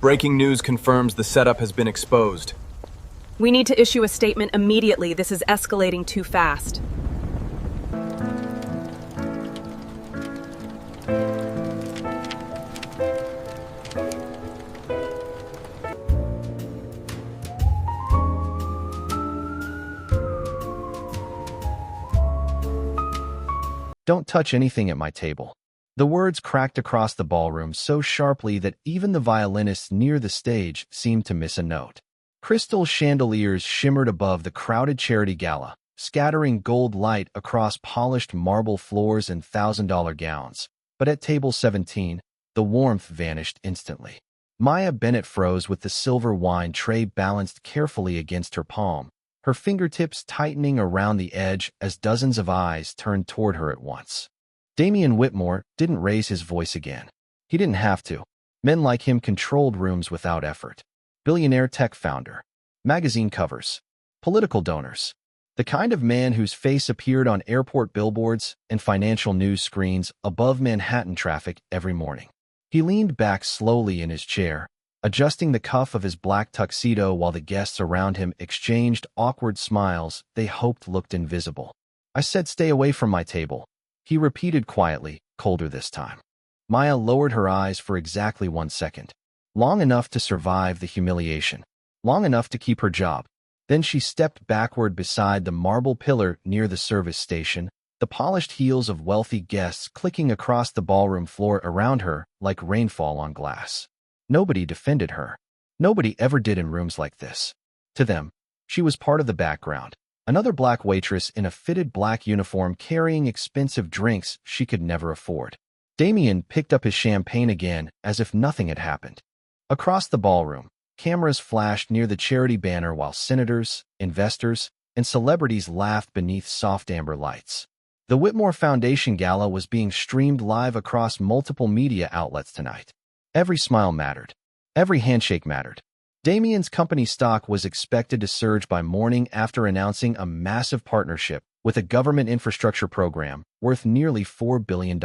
Breaking news confirms the setup has been exposed. We need to issue a statement immediately. This is escalating too fast. Don't touch anything at my table. The words cracked across the ballroom so sharply that even the violinists near the stage seemed to miss a note. Crystal chandeliers shimmered above the crowded charity gala, scattering gold light across polished marble floors and $1,000 gowns. But at table 17, the warmth vanished instantly. Maya Bennett froze with the silver wine tray balanced carefully against her palm, her fingertips tightening around the edge as dozens of eyes turned toward her at once. Damian Whitmore didn't raise his voice again. He didn't have to. Men like him controlled rooms without effort. Billionaire tech founder, magazine covers, political donors. The kind of man whose face appeared on airport billboards and financial news screens above Manhattan traffic every morning. He leaned back slowly in his chair, adjusting the cuff of his black tuxedo while the guests around him exchanged awkward smiles they hoped looked invisible. "I said stay away from my table," he repeated quietly, colder this time. Maya lowered her eyes for exactly 1 second, long enough to survive the humiliation, long enough to keep her job. Then she stepped backward beside the marble pillar near the service station, the polished heels of wealthy guests clicking across the ballroom floor around her like rainfall on glass. Nobody defended her. Nobody ever did in rooms like this. To them, she was part of the background, another black waitress in a fitted black uniform carrying expensive drinks she could never afford. Damian picked up his champagne again as if nothing had happened. Across the ballroom, cameras flashed near the charity banner while senators, investors, and celebrities laughed beneath soft amber lights. The Whitmore Foundation Gala was being streamed live across multiple media outlets tonight. Every smile mattered. Every handshake mattered. Damian's company stock was expected to surge by morning after announcing a massive partnership with a government infrastructure program worth nearly $4 billion.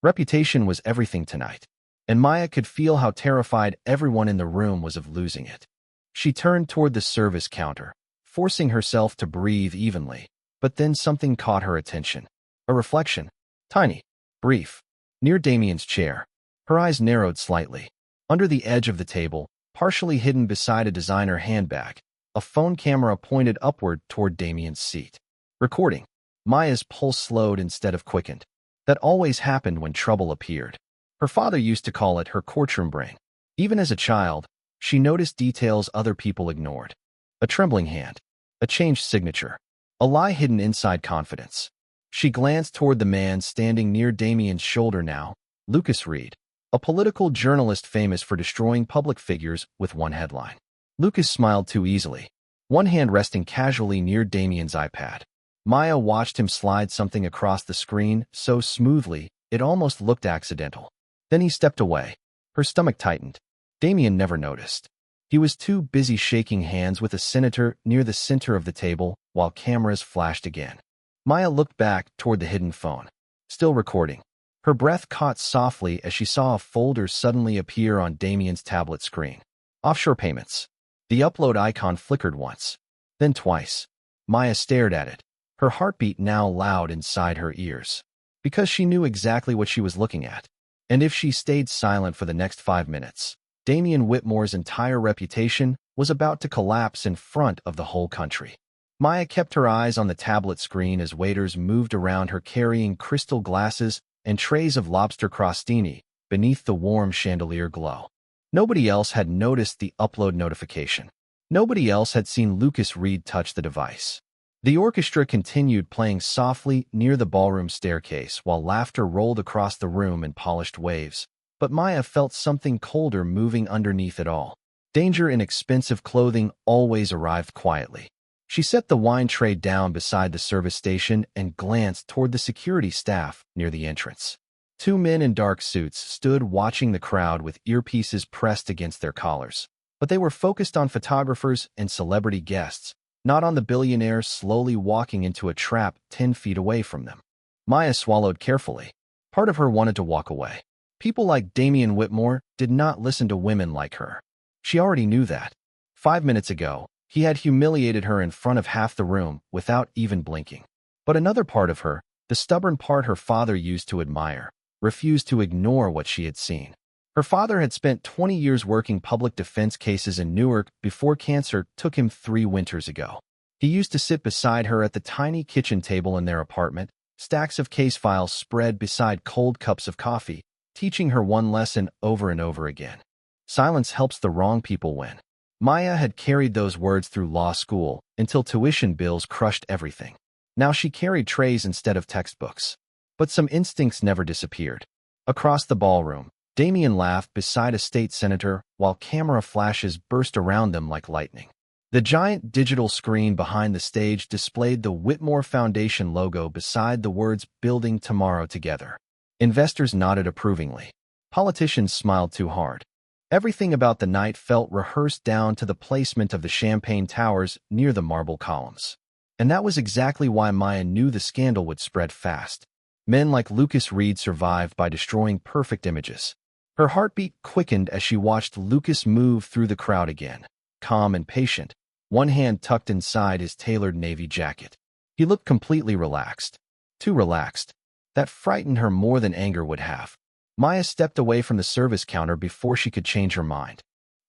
Reputation was everything tonight, and Maya could feel how terrified everyone in the room was of losing it. She turned toward the service counter, forcing herself to breathe evenly, but then something caught her attention. A reflection, tiny, brief, near Damian's chair. Her eyes narrowed slightly. Under the edge of the table, partially hidden beside a designer handbag, a phone camera pointed upward toward Damian's seat. Recording. Maya's pulse slowed instead of quickened. That always happened when trouble appeared. Her father used to call it her courtroom brain. Even as a child, she noticed details other people ignored. A trembling hand, a changed signature, a lie hidden inside confidence. She glanced toward the man standing near Damian's shoulder now, Lucas Reed, a political journalist famous for destroying public figures with one headline. Lucas smiled too easily, one hand resting casually near Damian's iPad. Maya watched him slide something across the screen so smoothly it almost looked accidental. Then he stepped away. Her stomach tightened. Damian never noticed. He was too busy shaking hands with a senator near the center of the table while cameras flashed again. Maya looked back toward the hidden phone, still recording. Her breath caught softly as she saw a folder suddenly appear on Damian's tablet screen. Offshore payments. The upload icon flickered once, then twice. Maya stared at it, her heartbeat now loud inside her ears, because she knew exactly what she was looking at. And if she stayed silent for the next 5 minutes, Damian Whitmore's entire reputation was about to collapse in front of the whole country. Maya kept her eyes on the tablet screen as waiters moved around her carrying crystal glasses and trays of lobster crostini beneath the warm chandelier glow. Nobody else had noticed the upload notification. Nobody else had seen Lucas Reed touch the device. The orchestra continued playing softly near the ballroom staircase while laughter rolled across the room in polished waves. But Maya felt something colder moving underneath it all. Danger in expensive clothing always arrived quietly. She set the wine tray down beside the service station and glanced toward the security staff near the entrance. 2 men in dark suits stood watching the crowd with earpieces pressed against their collars. But they were focused on photographers and celebrity guests, not on the billionaire slowly walking into a trap 10 feet away from them. Maya swallowed carefully. Part of her wanted to walk away. People like Damian Whitmore did not listen to women like her. She already knew that. 5 minutes ago, he had humiliated her in front of half the room without even blinking. But another part of her, the stubborn part her father used to admire, refused to ignore what she had seen. Her father had spent 20 years working public defense cases in Newark before cancer took him 3 winters ago. He used to sit beside her at the tiny kitchen table in their apartment, stacks of case files spread beside cold cups of coffee, teaching her one lesson over and over again. Silence helps the wrong people win. Maya had carried those words through law school until tuition bills crushed everything. Now she carried trays instead of textbooks. But some instincts never disappeared. Across the ballroom, Damian laughed beside a state senator while camera flashes burst around them like lightning. The giant digital screen behind the stage displayed the Whitmore Foundation logo beside the words "Building Tomorrow Together." Investors nodded approvingly. Politicians smiled too hard. Everything about the night felt rehearsed down to the placement of the champagne towers near the marble columns. And that was exactly why Maya knew the scandal would spread fast. Men like Lucas Reed survived by destroying perfect images. Her heartbeat quickened as she watched Lucas move through the crowd again, calm and patient, one hand tucked inside his tailored navy jacket. He looked completely relaxed. Too relaxed. That frightened her more than anger would have. Maya stepped away from the service counter before she could change her mind.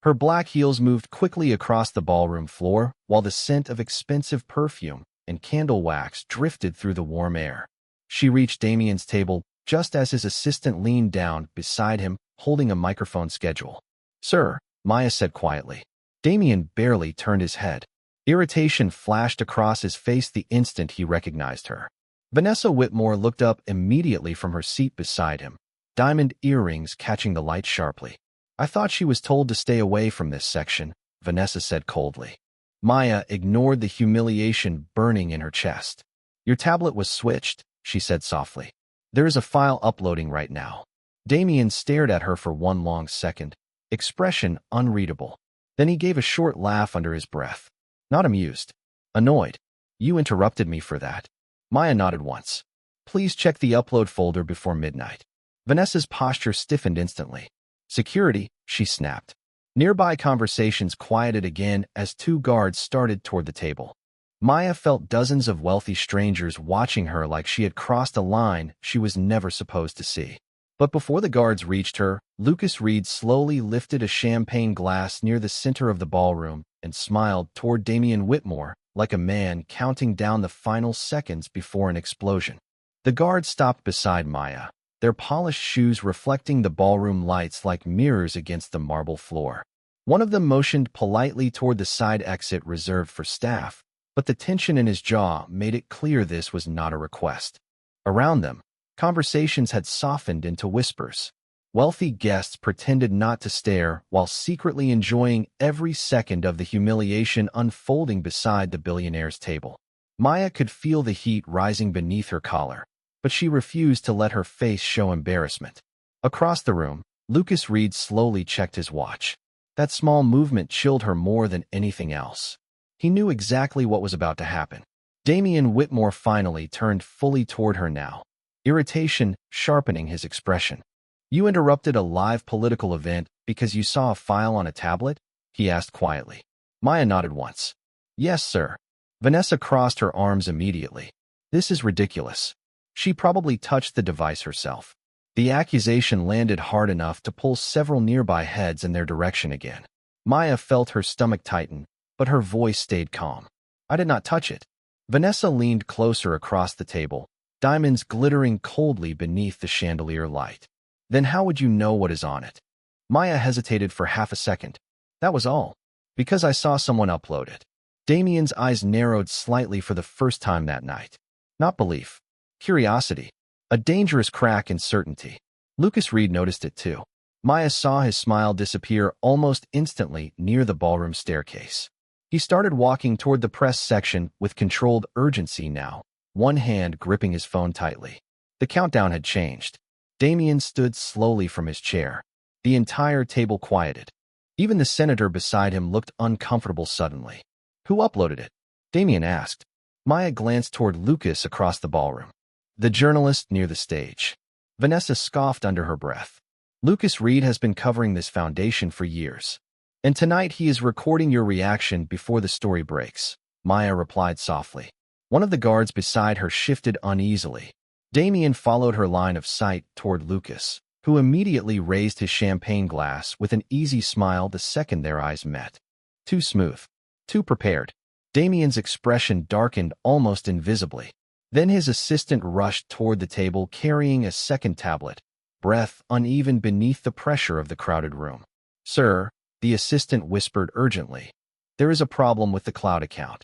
Her black heels moved quickly across the ballroom floor while the scent of expensive perfume and candle wax drifted through the warm air. She reached Damian's table just as his assistant leaned down beside him, holding a microphone schedule. "Sir," Maya said quietly. Damian barely turned his head. Irritation flashed across his face the instant he recognized her. Vanessa Whitmore looked up immediately from her seat beside him, diamond earrings catching the light sharply. "I thought she was told to stay away from this section," Vanessa said coldly. Maya ignored the humiliation burning in her chest. "Your tablet was switched," she said softly. "There is a file uploading right now." Damian stared at her for one long second, expression unreadable. Then he gave a short laugh under his breath. Not amused. Annoyed. "You interrupted me for that." Maya nodded once. "Please check the upload folder before midnight." Vanessa's posture stiffened instantly. "Security," she snapped. Nearby conversations quieted again as 2 guards started toward the table. Maya felt dozens of wealthy strangers watching her like she had crossed a line she was never supposed to see. But before the guards reached her, Lucas Reed slowly lifted a champagne glass near the center of the ballroom and smiled toward Damian Whitmore like a man counting down the final seconds before an explosion. The guards stopped beside Maya, their polished shoes reflecting the ballroom lights like mirrors against the marble floor. One of them motioned politely toward the side exit reserved for staff, but the tension in his jaw made it clear this was not a request. Around them, conversations had softened into whispers. Wealthy guests pretended not to stare while secretly enjoying every second of the humiliation unfolding beside the billionaire's table. Maya could feel the heat rising beneath her collar, but she refused to let her face show embarrassment. Across the room, Lucas Reed slowly checked his watch. That small movement chilled her more than anything else. He knew exactly what was about to happen. Damian Whitmore finally turned fully toward her now, irritation sharpening his expression. "You interrupted a live political event because you saw a file on a tablet?" he asked quietly. Maya nodded once. "Yes, sir." Vanessa crossed her arms immediately. "This is ridiculous." She probably touched the device herself. The accusation landed hard enough to pull several nearby heads in their direction again. Maya felt her stomach tighten, but her voice stayed calm. "I did not touch it." Vanessa leaned closer across the table, diamonds glittering coldly beneath the chandelier light. "Then how would you know what is on it?" Maya hesitated for half a second. "That was all. Because I saw someone upload it." Damian's eyes narrowed slightly for the first time that night. Not belief. Curiosity. A dangerous crack in certainty. Lucas Reed noticed it too. Maya saw his smile disappear almost instantly near the ballroom staircase. He started walking toward the press section with controlled urgency now, one hand gripping his phone tightly. The countdown had changed. Damian stood slowly from his chair. The entire table quieted. Even the senator beside him looked uncomfortable suddenly. "Who uploaded it?" Damian asked. Maya glanced toward Lucas across the ballroom. "The journalist near the stage." Vanessa scoffed under her breath. Lucas Reed has been covering this foundation for years. And tonight he is recording your reaction before the story breaks, Maya replied softly. One of the guards beside her shifted uneasily. Damien followed her line of sight toward Lucas, who immediately raised his champagne glass with an easy smile the second their eyes met. Too smooth. Too prepared. Damien's expression darkened almost invisibly. Then his assistant rushed toward the table carrying a second tablet, breath uneven beneath the pressure of the crowded room. Sir, the assistant whispered urgently. There is a problem with the cloud account.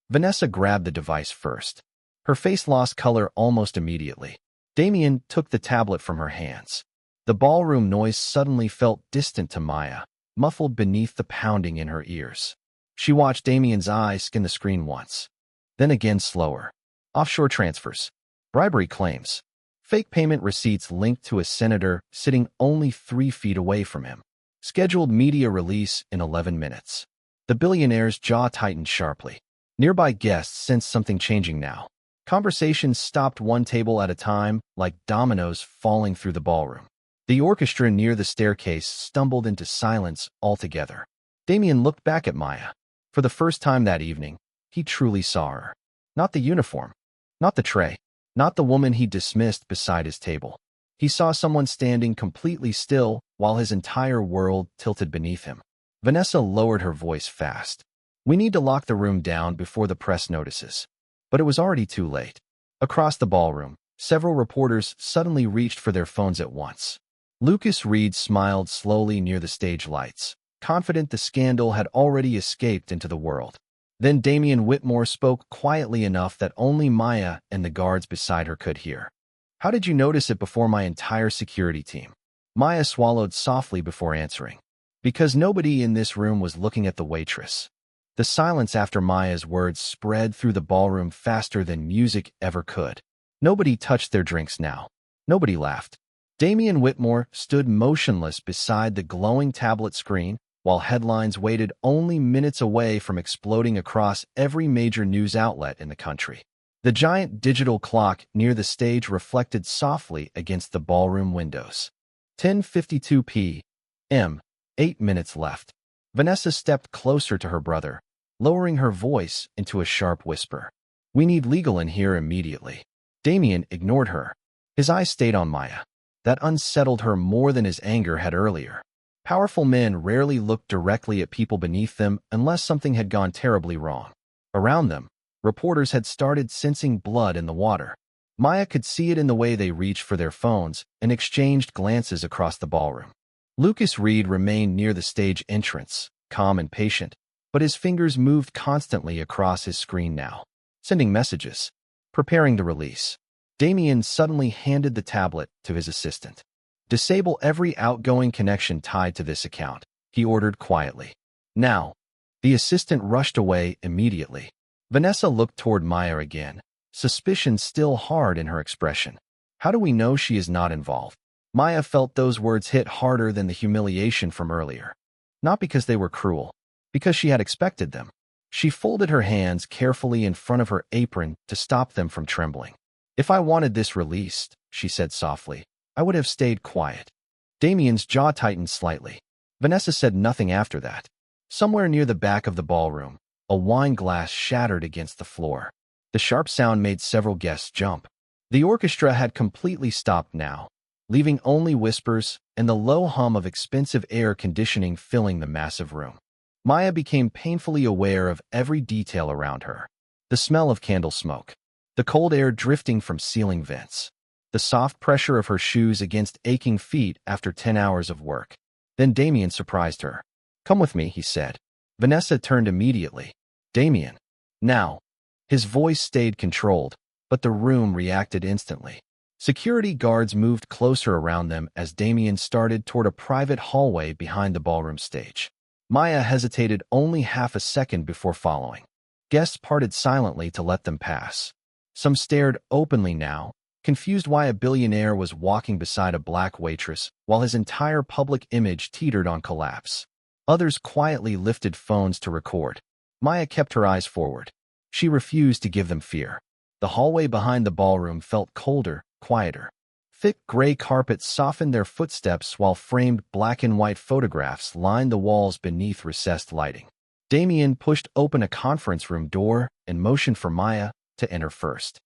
Vanessa grabbed the device first. Her face lost color almost immediately. Damien took the tablet from her hands. The ballroom noise suddenly felt distant to Maya, muffled beneath the pounding in her ears. She watched Damien's eyes skim the screen once. Then again slower. Offshore transfers. Bribery claims. Fake payment receipts linked to a senator sitting only 3 feet away from him. Scheduled media release in 11 minutes. The billionaire's jaw tightened sharply. Nearby guests sensed something changing now. Conversations stopped one table at a time, like dominoes falling through the ballroom. The orchestra near the staircase stumbled into silence altogether. Damien looked back at Maya. For the first time that evening, he truly saw her. Not the uniform. Not the tray. Not the woman he dismissed beside his table. He saw someone standing completely still while his entire world tilted beneath him. Vanessa lowered her voice fast. We need to lock the room down before the press notices. But it was already too late. Across the ballroom, several reporters suddenly reached for their phones at once. Lucas Reed smiled slowly near the stage lights, confident the scandal had already escaped into the world. Then Damien Whitmore spoke quietly enough that only Maya and the guards beside her could hear. How did you notice it before my entire security team? Maya swallowed softly before answering. Because nobody in this room was looking at the waitress. The silence after Maya's words spread through the ballroom faster than music ever could. Nobody touched their drinks now. Nobody laughed. Damien Whitmore stood motionless beside the glowing tablet screen, while headlines waited only minutes away from exploding across every major news outlet in the country. The giant digital clock near the stage reflected softly against the ballroom windows. 10:52 p.m. 8 minutes left. Vanessa stepped closer to her brother, lowering her voice into a sharp whisper. We need legal in here immediately. Damien ignored her. His eyes stayed on Maya. That unsettled her more than his anger had earlier. Powerful men rarely looked directly at people beneath them unless something had gone terribly wrong. Around them, reporters had started sensing blood in the water. Maya could see it in the way they reached for their phones and exchanged glances across the ballroom. Lucas Reed remained near the stage entrance, calm and patient, but his fingers moved constantly across his screen now, sending messages, preparing the release. Damien suddenly handed the tablet to his assistant. Disable every outgoing connection tied to this account, he ordered quietly. Now. The assistant rushed away immediately. Vanessa looked toward Maya again, suspicion still hard in her expression. How do we know she is not involved? Maya felt those words hit harder than the humiliation from earlier. Not because they were cruel, because she had expected them. She folded her hands carefully in front of her apron to stop them from trembling. If I wanted this released, she said softly, I would have stayed quiet. Damien's jaw tightened slightly. Vanessa said nothing after that. Somewhere near the back of the ballroom, a wine glass shattered against the floor. The sharp sound made several guests jump. The orchestra had completely stopped now, leaving only whispers and the low hum of expensive air conditioning filling the massive room. Maya became painfully aware of every detail around her. The smell of candle smoke, the cold air drifting from ceiling vents, the soft pressure of her shoes against aching feet after 10 hours of work. Then Damien surprised her. Come with me, he said. Vanessa turned immediately. Damien. Now. His voice stayed controlled, but the room reacted instantly. Security guards moved closer around them as Damien started toward a private hallway behind the ballroom stage. Maya hesitated only half a second before following. Guests parted silently to let them pass. Some stared openly now, confused why a billionaire was walking beside a black waitress while his entire public image teetered on collapse. Others quietly lifted phones to record. Maya kept her eyes forward. She refused to give them fear. The hallway behind the ballroom felt colder, quieter. Thick gray carpets softened their footsteps while framed black and white photographs lined the walls beneath recessed lighting. Damien pushed open a conference room door and motioned for Maya to enter first.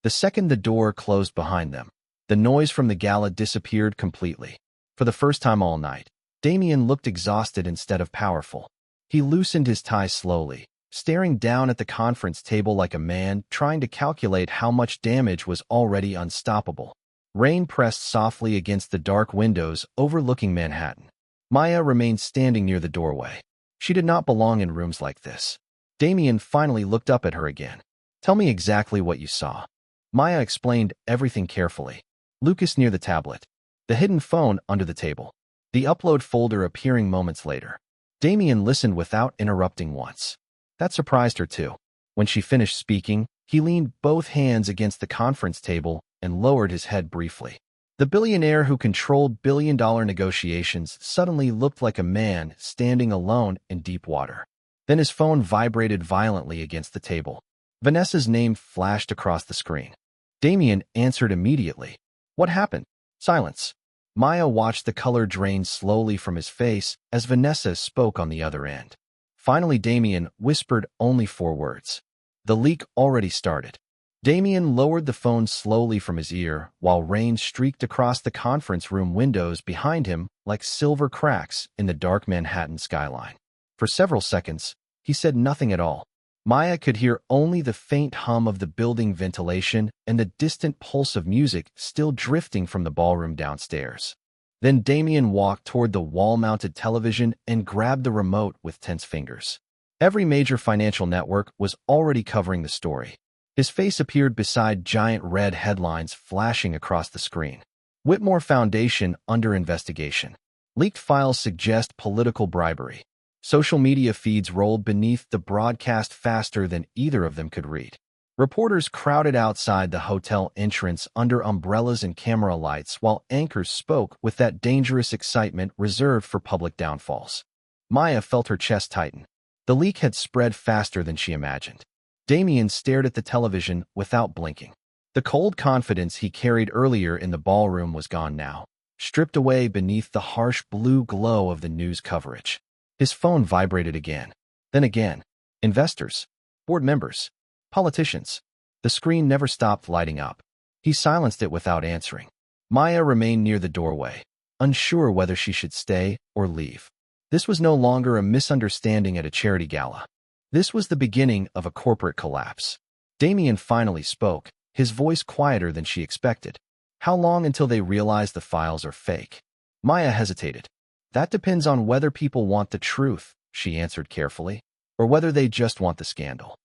The second the door closed behind them, the noise from the gala disappeared completely. For the first time all night, Damien looked exhausted instead of powerful. He loosened his tie slowly, staring down at the conference table like a man trying to calculate how much damage was already unstoppable. Rain pressed softly against the dark windows overlooking Manhattan. Maya remained standing near the doorway. She did not belong in rooms like this. Damien finally looked up at her again. "Tell me exactly what you saw." Maya explained everything carefully. Lucas near the tablet. The hidden phone under the table. The upload folder appearing moments later. Damien listened without interrupting once. That surprised her too. When she finished speaking, he leaned both hands against the conference table and lowered his head briefly. The billionaire who controlled billion-dollar negotiations suddenly looked like a man standing alone in deep water. Then his phone vibrated violently against the table. Vanessa's name flashed across the screen. Damien answered immediately. "What happened?" Silence. Maya watched the color drain slowly from his face as Vanessa spoke on the other end. Finally, Damien whispered only 4 words. "The leak already started." Damien lowered the phone slowly from his ear while rain streaked across the conference room windows behind him like silver cracks in the dark Manhattan skyline. For several seconds, he said nothing at all. Maya could hear only the faint hum of the building ventilation and the distant pulse of music still drifting from the ballroom downstairs. Then Damien walked toward the wall-mounted television and grabbed the remote with tense fingers. Every major financial network was already covering the story. His face appeared beside giant red headlines flashing across the screen. Whitmore Foundation under investigation. Leaked files suggest political bribery. Social media feeds rolled beneath the broadcast faster than either of them could read. Reporters crowded outside the hotel entrance under umbrellas and camera lights while anchors spoke with that dangerous excitement reserved for public downfalls. Maya felt her chest tighten. The leak had spread faster than she imagined. Damien stared at the television without blinking. The cold confidence he carried earlier in the ballroom was gone now, stripped away beneath the harsh blue glow of the news coverage. His phone vibrated again. Then again. Investors. Board members. Politicians. The screen never stopped lighting up. He silenced it without answering. Maya remained near the doorway, unsure whether she should stay or leave. This was no longer a misunderstanding at a charity gala. This was the beginning of a corporate collapse. Damien finally spoke, his voice quieter than she expected. "How long until they realize the files are fake?" Maya hesitated. "That depends on whether people want the truth," she answered carefully, "or whether they just want the scandal."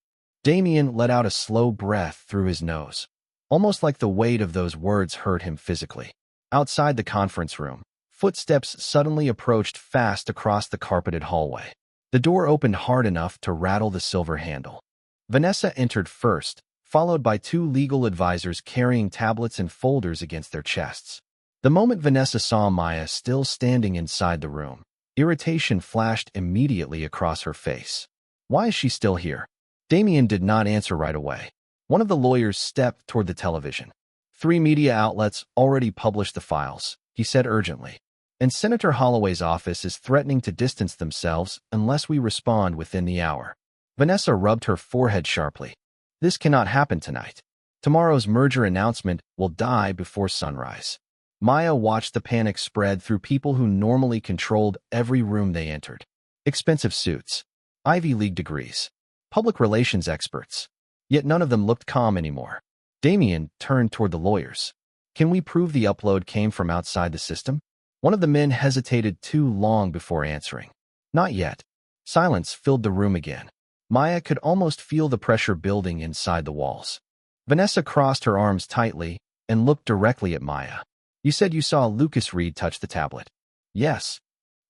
Damien let out a slow breath through his nose, almost like the weight of those words hurt him physically. Outside the conference room, footsteps suddenly approached fast across the carpeted hallway. The door opened hard enough to rattle the silver handle. Vanessa entered first, followed by 2 legal advisors carrying tablets and folders against their chests. The moment Vanessa saw Maya still standing inside the room, irritation flashed immediately across her face. "Why is she still here?" Damien did not answer right away. One of the lawyers stepped toward the television. 3 media outlets already published the files, he said urgently. And Senator Holloway's office is threatening to distance themselves unless we respond within the hour. Vanessa rubbed her forehead sharply. "This cannot happen tonight. Tomorrow's merger announcement will die before sunrise." Maya watched the panic spread through people who normally controlled every room they entered. Expensive suits, Ivy League degrees, public relations experts. Yet none of them looked calm anymore. Damien turned toward the lawyers. "Can we prove the upload came from outside the system?" One of the men hesitated too long before answering. "Not yet." Silence filled the room again. Maya could almost feel the pressure building inside the walls. Vanessa crossed her arms tightly and looked directly at Maya. "You said you saw Lucas Reed touch the tablet." "Yes."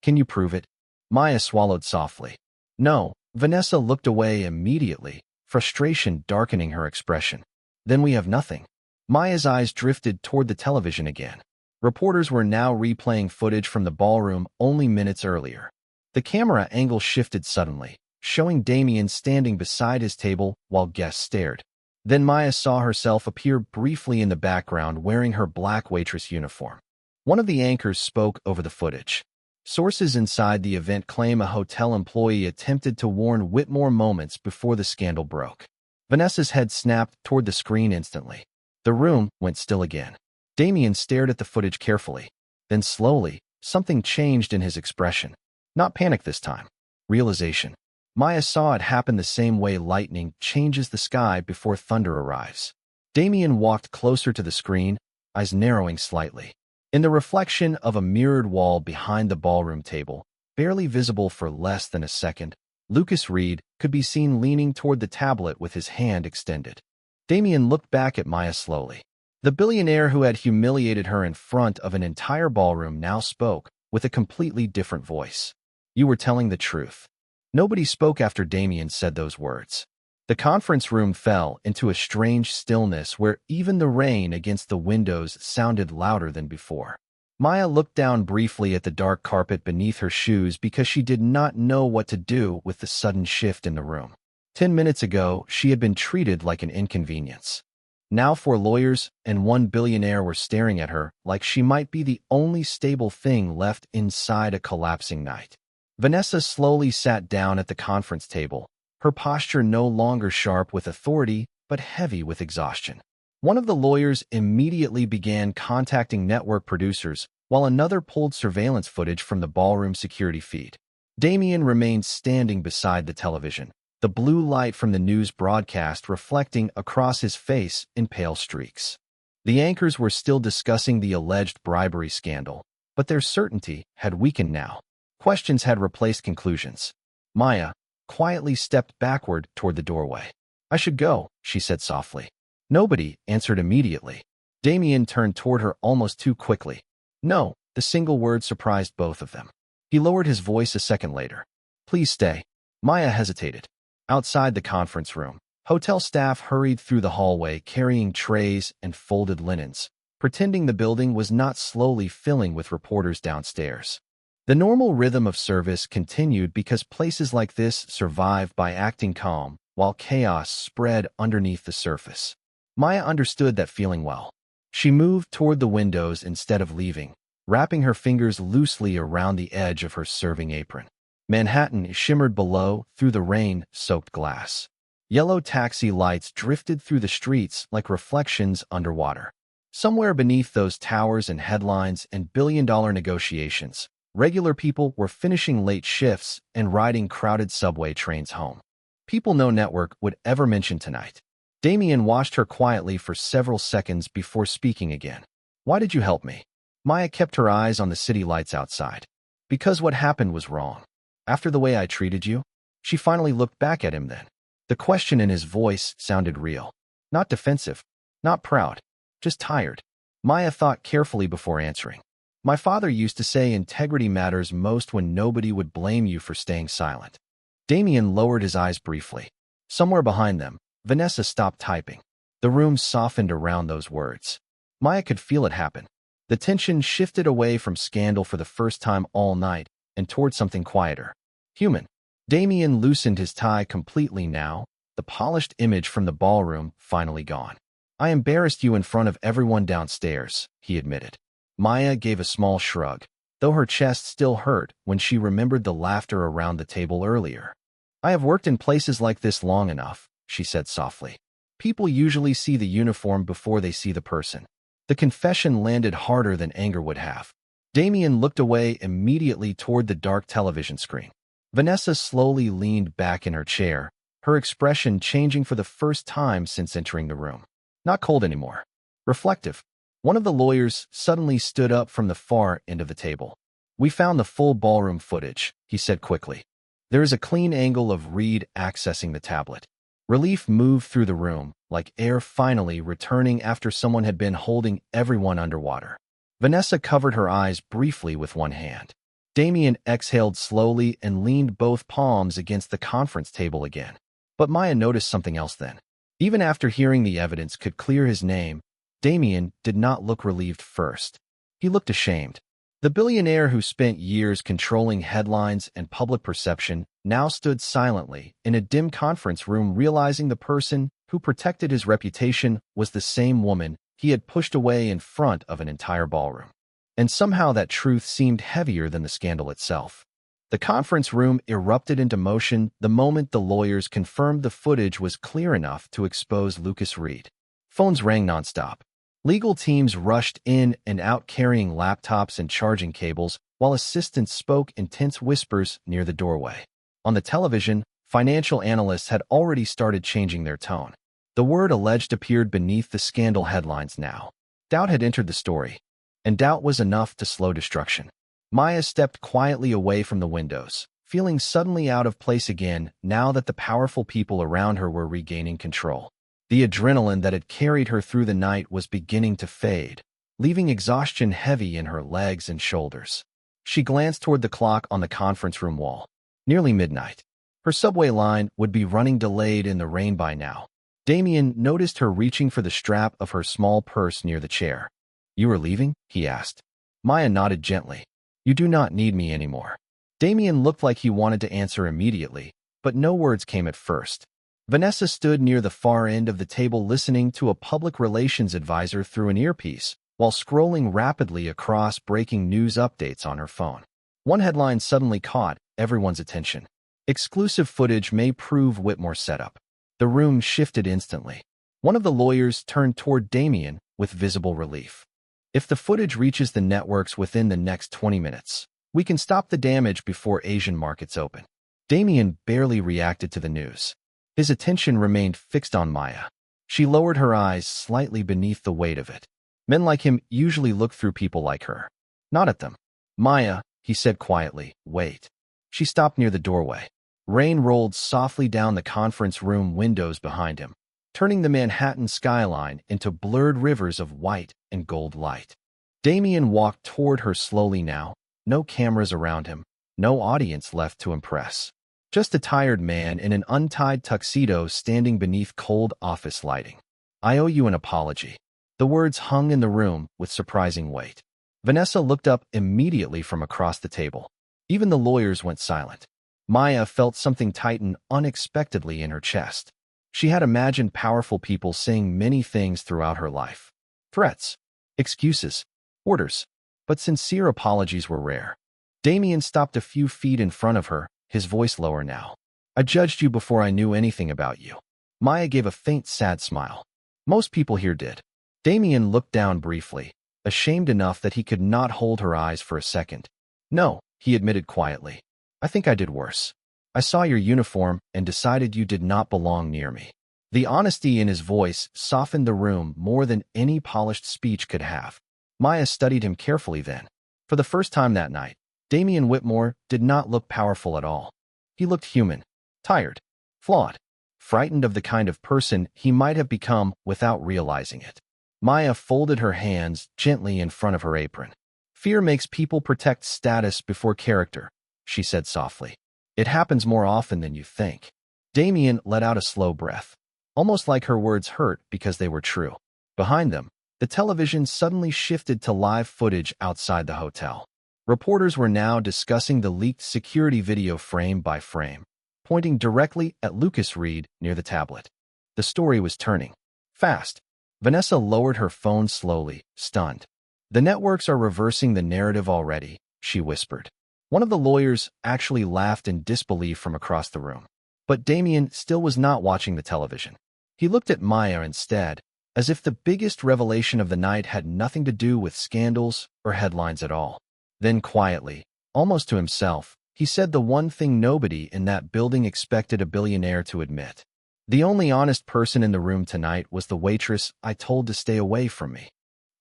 "Can you prove it?" Maya swallowed softly. "No." Vanessa looked away immediately, frustration darkening her expression. "Then we have nothing." Maya's eyes drifted toward the television again. Reporters were now replaying footage from the ballroom only minutes earlier. The camera angle shifted suddenly, showing Damien standing beside his table while guests stared. Then Maya saw herself appear briefly in the background wearing her black waitress uniform. One of the anchors spoke over the footage. Sources inside the event claim a hotel employee attempted to warn Whitmore moments before the scandal broke. Vanessa's head snapped toward the screen instantly. The room went still again. Damien stared at the footage carefully. Then slowly, something changed in his expression. Not panic this time. Realization. Maya saw it happen the same way lightning changes the sky before thunder arrives. Damien walked closer to the screen, eyes narrowing slightly. In the reflection of a mirrored wall behind the ballroom table, barely visible for less than a second, Lucas Reed could be seen leaning toward the tablet with his hand extended. Damien looked back at Maya slowly. The billionaire who had humiliated her in front of an entire ballroom now spoke with a completely different voice. "You were telling the truth." Nobody spoke after Damien said those words. The conference room fell into a strange stillness where even the rain against the windows sounded louder than before. Maya looked down briefly at the dark carpet beneath her shoes because she did not know what to do with the sudden shift in the room. 10 minutes ago, she had been treated like an inconvenience. Now 4 lawyers and 1 billionaire were staring at her like she might be the only stable thing left inside a collapsing night. Vanessa slowly sat down at the conference table, her posture no longer sharp with authority, but heavy with exhaustion. One of the lawyers immediately began contacting network producers, while another pulled surveillance footage from the ballroom security feed. Damien remained standing beside the television, the blue light from the news broadcast reflecting across his face in pale streaks. The anchors were still discussing the alleged bribery scandal, but their certainty had weakened now. Questions had replaced conclusions. Maya quietly stepped backward toward the doorway. "I should go," she said softly. Nobody answered immediately. Damien turned toward her almost too quickly. "No," the single word surprised both of them. He lowered his voice a second later. "Please stay." Maya hesitated. Outside the conference room, hotel staff hurried through the hallway carrying trays and folded linens, pretending the building was not slowly filling with reporters downstairs. The normal rhythm of service continued because places like this survive by acting calm while chaos spread underneath the surface. Maya understood that feeling well. She moved toward the windows instead of leaving, wrapping her fingers loosely around the edge of her serving apron. Manhattan shimmered below through the rain-soaked glass. Yellow taxi lights drifted through the streets like reflections underwater. Somewhere beneath those towers and headlines and billion-dollar negotiations, regular people were finishing late shifts and riding crowded subway trains home. People no network would ever mention tonight. Damien watched her quietly for several seconds before speaking again. "Why did you help me?" Maya kept her eyes on the city lights outside. "Because what happened was wrong. After the way I treated you." She finally looked back at him then. The question in his voice sounded real. Not defensive, not proud, just tired. Maya thought carefully before answering. "My father used to say integrity matters most when nobody would blame you for staying silent." Damien lowered his eyes briefly. Somewhere behind them, Vanessa stopped typing. The room softened around those words. Maya could feel it happen. The tension shifted away from scandal for the first time all night and toward something quieter. Human. Damien loosened his tie completely now, the polished image from the ballroom finally gone. "I embarrassed you in front of everyone downstairs," he admitted. Maya gave a small shrug, though her chest still hurt when she remembered the laughter around the table earlier. "I have worked in places like this long enough," she said softly. "People usually see the uniform before they see the person." The confession landed harder than anger would have. Damien looked away immediately toward the dark television screen. Vanessa slowly leaned back in her chair, her expression changing for the first time since entering the room. Not cold anymore. Reflective. One of the lawyers suddenly stood up from the far end of the table. "We found the full ballroom footage," he said quickly. There is a clean angle of Reed accessing the tablet. Relief moved through the room, like air finally returning after someone had been holding everyone underwater. Vanessa covered her eyes briefly with one hand. Damien exhaled slowly and leaned both palms against the conference table again. But Maya noticed something else then. Even after hearing the evidence could clear his name, Damien did not look relieved first. He looked ashamed. The billionaire who spent years controlling headlines and public perception now stood silently in a dim conference room realizing the person who protected his reputation, was the same woman he had pushed away in front of an entire ballroom. And somehow that truth seemed heavier than the scandal itself. The conference room erupted into motion the moment the lawyers confirmed the footage was clear enough to expose Lucas Reed. Phones rang nonstop. Legal teams rushed in and out carrying laptops and charging cables, while assistants spoke in tense whispers near the doorway. On the television, financial analysts had already started changing their tone. The word alleged appeared beneath the scandal headlines now. Doubt had entered the story, and doubt was enough to slow destruction. Maya stepped quietly away from the windows, feeling suddenly out of place again now that the powerful people around her were regaining control. The adrenaline that had carried her through the night was beginning to fade, leaving exhaustion heavy in her legs and shoulders. She glanced toward the clock on the conference room wall. Nearly midnight. Her subway line would be running delayed in the rain by now. Damien noticed her reaching for the strap of her small purse near the chair. "You are leaving?" he asked. Maya nodded gently. "You do not need me anymore." Damien looked like he wanted to answer immediately, but no words came at first. Vanessa stood near the far end of the table listening to a public relations advisor through an earpiece, while scrolling rapidly across breaking news updates on her phone. One headline suddenly caught everyone's attention. "Exclusive footage may prove Whitmore's setup." The room shifted instantly. One of the lawyers turned toward Damien with visible relief. "If the footage reaches the networks within the next 20 minutes, we can stop the damage before Asian markets open." Damien barely reacted to the news. His attention remained fixed on Maya. She lowered her eyes slightly beneath the weight of it. Men like him usually look through people like her, not at them. "Maya," he said quietly, "wait." She stopped near the doorway. Rain rolled softly down the conference room windows behind him, turning the Manhattan skyline into blurred rivers of white and gold light. Damien walked toward her slowly now, no cameras around him, no audience left to impress. Just a tired man in an untied tuxedo standing beneath cold office lighting. "I owe you an apology." The words hung in the room with surprising weight. Vanessa looked up immediately from across the table. Even the lawyers went silent. Maya felt something tighten unexpectedly in her chest. She had imagined powerful people saying many things throughout her life. Threats, excuses, orders. But sincere apologies were rare. Damien stopped a few feet in front of her, his voice lower now. "I judged you before I knew anything about you." Maya gave a faint, sad smile. Most people here did. Damien looked down briefly, ashamed enough that he could not hold her eyes for a second. "No," he admitted quietly. "I think I did worse. I saw your uniform and decided you did not belong near me." The honesty in his voice softened the room more than any polished speech could have. Maya studied him carefully then. For the first time that night, Damien Whitmore did not look powerful at all. He looked human, tired, flawed, frightened of the kind of person he might have become without realizing it. Maya folded her hands gently in front of her apron. "Fear makes people protect status before character," she said softly. "It happens more often than you think." Damien let out a slow breath, almost like her words hurt because they were true. Behind them, the television suddenly shifted to live footage outside the hotel. Reporters were now discussing the leaked security video frame by frame, pointing directly at Lucas Reed near the tablet. The story was turning. Fast. Vanessa lowered her phone slowly, stunned. "The networks are reversing the narrative already," she whispered. One of the lawyers actually laughed in disbelief from across the room. But Damien still was not watching the television. He looked at Maya instead, as if the biggest revelation of the night had nothing to do with scandals or headlines at all. Then quietly, almost to himself, he said the one thing nobody in that building expected a billionaire to admit. "The only honest person in the room tonight was the waitress I told to stay away from me."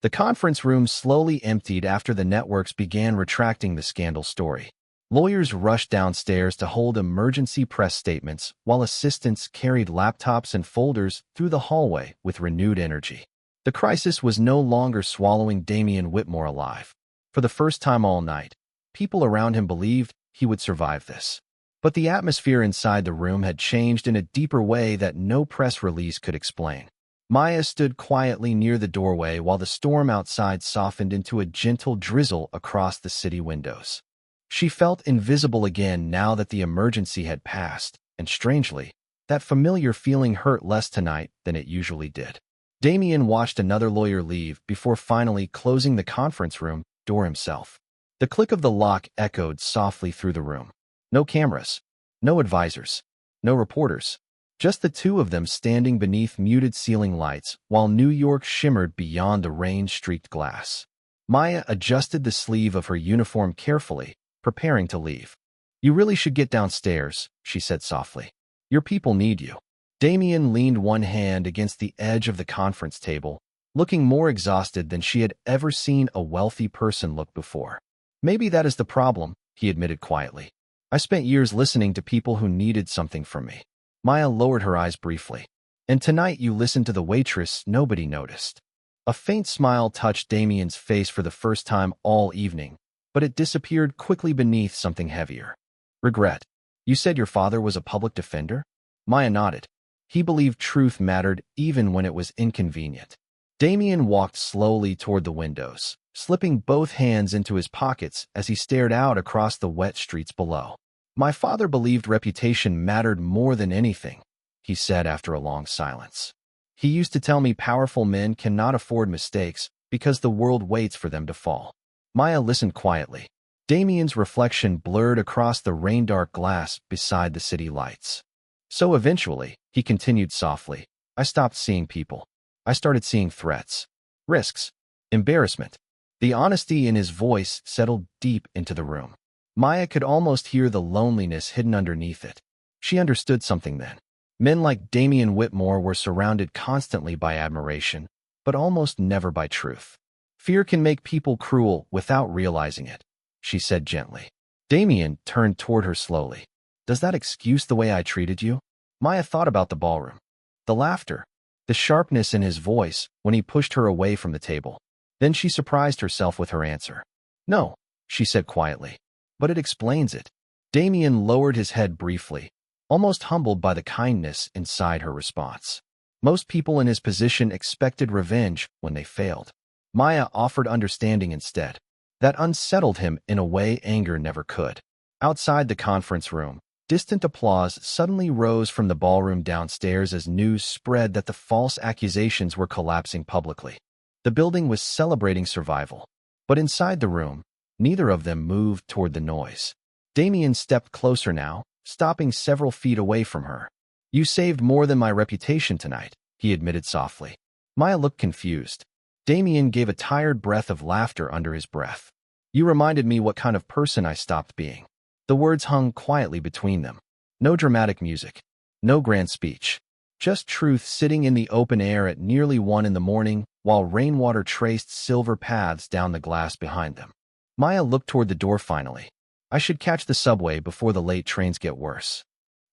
The conference room slowly emptied after the networks began retracting the scandal story. Lawyers rushed downstairs to hold emergency press statements, while assistants carried laptops and folders through the hallway with renewed energy. The crisis was no longer swallowing Damien Whitmore alive. For the first time all night, people around him believed he would survive this. But the atmosphere inside the room had changed in a deeper way that no press release could explain. Maya stood quietly near the doorway while the storm outside softened into a gentle drizzle across the city windows. She felt invisible again now that the emergency had passed, and strangely, That familiar feeling hurt less tonight than it usually did. Damien watched another lawyer leave before finally closing the conference room door himself. The click of the lock echoed softly through the room. No cameras, no advisors, no reporters. Just the two of them standing beneath muted ceiling lights while New York shimmered beyond the rain-streaked glass. Maya adjusted the sleeve of her uniform carefully, preparing to leave. "You really should get downstairs," she said softly. "Your people need you." Damien leaned one hand against the edge of the conference table, looking more exhausted than she had ever seen a wealthy person look before. "Maybe that is the problem," he admitted quietly. "I spent years listening to people who needed something from me." Maya lowered her eyes briefly. "And tonight you listened to the waitress nobody noticed." A faint smile touched Damien's face for the first time all evening, but it disappeared quickly beneath something heavier. "Regret. You said your father was a public defender?" Maya nodded. "He believed truth mattered even when it was inconvenient." Damien walked slowly toward the windows, slipping both hands into his pockets as he stared out across the wet streets below. "My father believed reputation mattered more than anything," he said after a long silence. "He used to tell me powerful men cannot afford mistakes because the world waits for them to fall." Maya listened quietly. Damien's reflection blurred across the rain-dark glass beside the city lights. "So eventually," he continued softly, "I stopped seeing people. I started seeing threats, risks, embarrassment." The honesty in his voice settled deep into the room. Maya could almost hear the loneliness hidden underneath it. She understood something then. Men like Damien Whitmore were surrounded constantly by admiration, but almost never by truth. "Fear can make people cruel without realizing it," she said gently. Damien turned toward her slowly. "Does that excuse the way I treated you?" Maya thought about the ballroom. The laughter, the sharpness in his voice when he pushed her away from the table. Then she surprised herself with her answer. "No," she said quietly. "But it explains it." Damien lowered his head briefly, almost humbled by the kindness inside her response. Most people in his position expected revenge when they failed. Maya offered understanding instead. That unsettled him in a way anger never could. Outside the conference room, distant applause suddenly rose from the ballroom downstairs as news spread that the false accusations were collapsing publicly. The building was celebrating survival. But inside the room, neither of them moved toward the noise. Damien stepped closer now, stopping several feet away from her. "You saved more than my reputation tonight," he admitted softly. Maya looked confused. Damien gave a tired breath of laughter under his breath. "You reminded me what kind of person I stopped being." The words hung quietly between them. No dramatic music, no grand speech. Just truth sitting in the open air at nearly 1 in the morning while rainwater traced silver paths down the glass behind them. Maya looked toward the door finally. "I should catch the subway before the late trains get worse."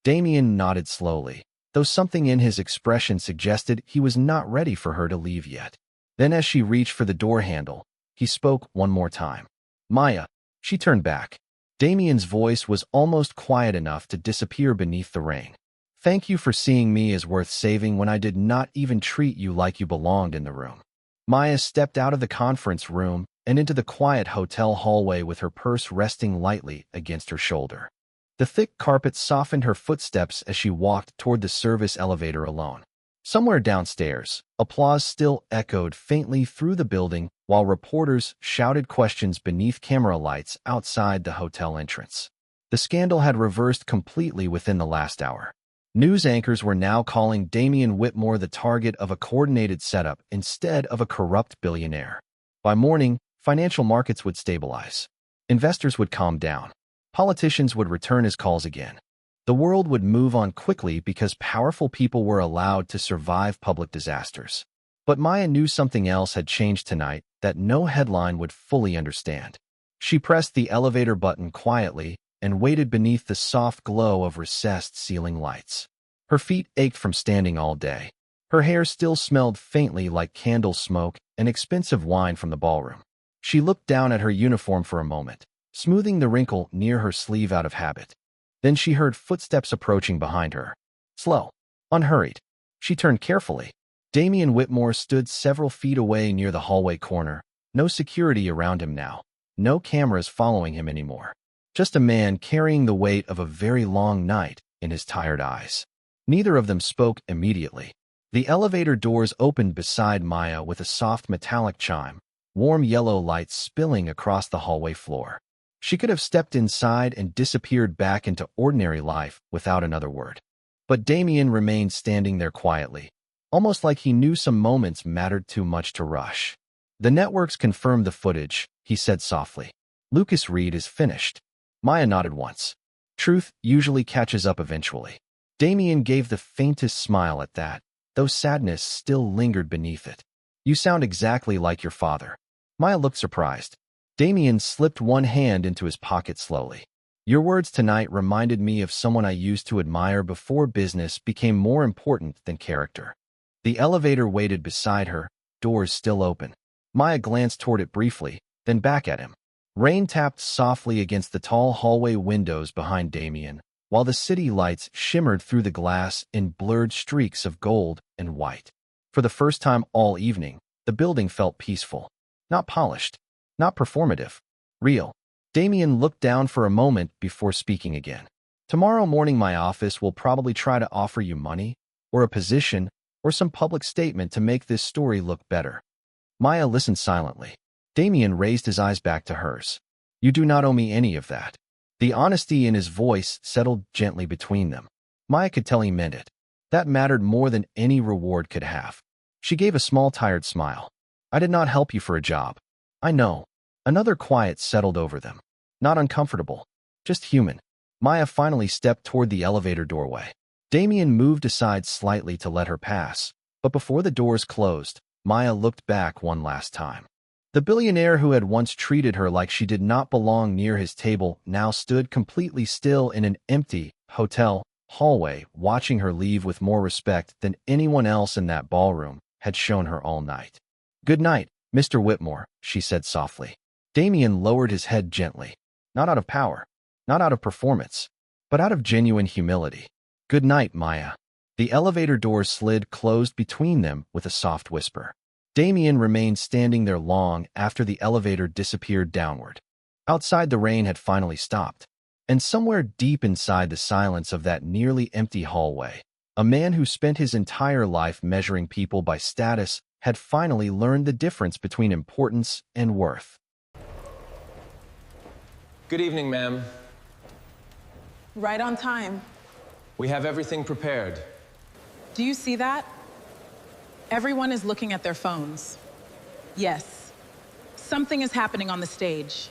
Damien nodded slowly, though something in his expression suggested he was not ready for her to leave yet. Then as she reached for the door handle, he spoke one more time. "Maya." She turned back. Damien's voice was almost quiet enough to disappear beneath the rain. "Thank you for seeing me as worth saving when I did not even treat you like you belonged in the room." Maya stepped out of the conference room and into the quiet hotel hallway with her purse resting lightly against her shoulder. The thick carpet softened her footsteps as she walked toward the service elevator alone. Somewhere downstairs, applause still echoed faintly through the building while reporters shouted questions beneath camera lights outside the hotel entrance. The scandal had reversed completely within the last hour. News anchors were now calling Damien Whitmore the target of a coordinated setup instead of a corrupt billionaire. By morning, financial markets would stabilize. Investors would calm down. Politicians would return his calls again. The world would move on quickly because powerful people were allowed to survive public disasters. But Maya knew something else had changed tonight that no headline would fully understand. She pressed the elevator button quietly and waited beneath the soft glow of recessed ceiling lights. Her feet ached from standing all day. Her hair still smelled faintly like candle smoke and expensive wine from the ballroom. She looked down at her uniform for a moment, smoothing the wrinkle near her sleeve out of habit. Then she heard footsteps approaching behind her. Slow, unhurried. She turned carefully. Damien Whitmore stood several feet away near the hallway corner. No security around him now. No cameras following him anymore. Just a man carrying the weight of a very long night in his tired eyes. Neither of them spoke immediately. The elevator doors opened beside Maya with a soft metallic chime, warm yellow light spilling across the hallway floor. She could have stepped inside and disappeared back into ordinary life without another word. But Damien remained standing there quietly, almost like he knew some moments mattered too much to rush. "The networks confirmed the footage," he said softly. "Lucas Reed is finished." Maya nodded once. Truth usually catches up eventually. Damien gave the faintest smile at that, though sadness still lingered beneath it. "You sound exactly like your father." Maya looked surprised. Damien slipped one hand into his pocket slowly. "Your words tonight reminded me of someone I used to admire before business became more important than character." The elevator waited beside her, doors still open. Maya glanced toward it briefly, then back at him. Rain tapped softly against the tall hallway windows behind Damien, while the city lights shimmered through the glass in blurred streaks of gold and white. For the first time all evening, the building felt peaceful. Not polished, not performative, real. Damien looked down for a moment before speaking again. "Tomorrow morning my office will probably try to offer you money, or a position, or some public statement to make this story look better." Maya listened silently. Damien raised his eyes back to hers. "You do not owe me any of that." The honesty in his voice settled gently between them. Maya could tell he meant it. That mattered more than any reward could have. She gave a small tired smile. "I did not help you for a job." "I know." Another quiet settled over them. Not uncomfortable, just human. Maya finally stepped toward the elevator doorway. Damien moved aside slightly to let her pass, but before the doors closed, Maya looked back one last time. The billionaire who had once treated her like she did not belong near his table now stood completely still in an empty hotel hallway, watching her leave with more respect than anyone else in that ballroom had shown her all night. "Good night, Mr. Whitmore," she said softly. Damien lowered his head gently, not out of power, not out of performance, but out of genuine humility. "Good night, Maya." The elevator doors slid closed between them with a soft whisper. Damien remained standing there long after the elevator disappeared downward. Outside, the rain had finally stopped, and somewhere deep inside the silence of that nearly empty hallway, a man who spent his entire life measuring people by status had finally learned the difference between importance and worth. Good evening, ma'am. Right on time. We have everything prepared. Do you see that? Everyone is looking at their phones. Yes, something is happening on the stage.